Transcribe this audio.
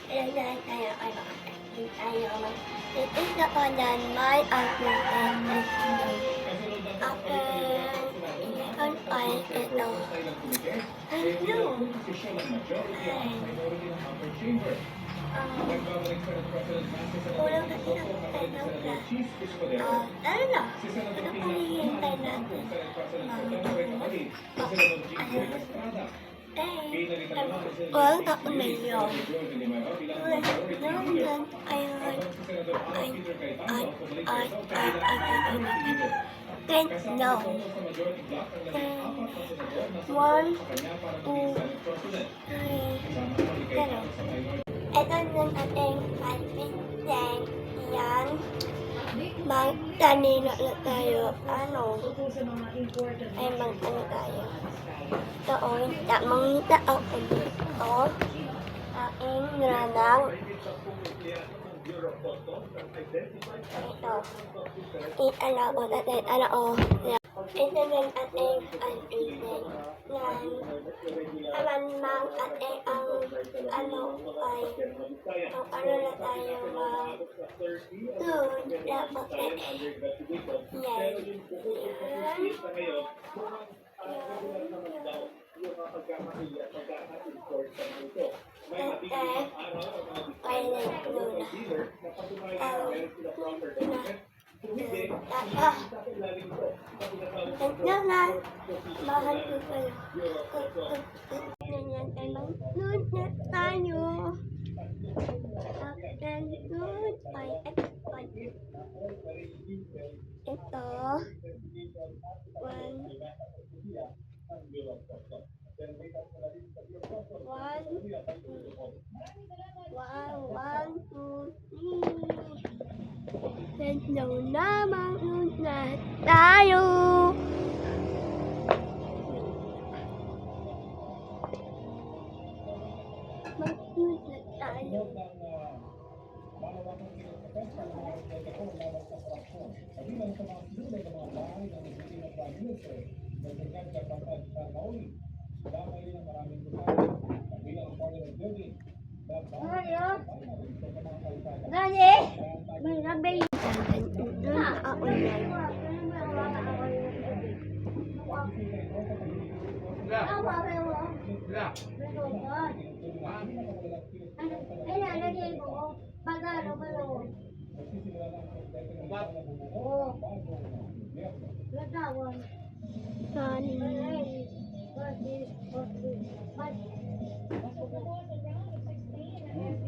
Kailangan tayo tayo mag-titig ako dyan may argument after second ay ito. Hello! Kulang kasi ng tayo ng class. Tara na! Ano panihintay natin? Well, ako ngayon. Naman ayun. Then, no. One, two, three, pero. Ito nun ating alpinten. Yan. Magtanino na tayo. Ano? Ay, mag-ano tayo. Ito, mangita ako dito. Aking granang. Ito. Ialago natin. Ito din ating alpinten. Yan. Naman mang ating ang ay ang na tayo doon dapat yan. Pilot Luna. Na, mahal ko kayo. Ganyan ay mag-load na tayo. After load ay ito. One, two, three. Hello na, mag-load na tayo. Mag-load na tayo. Gani? Grabe. Ako yan.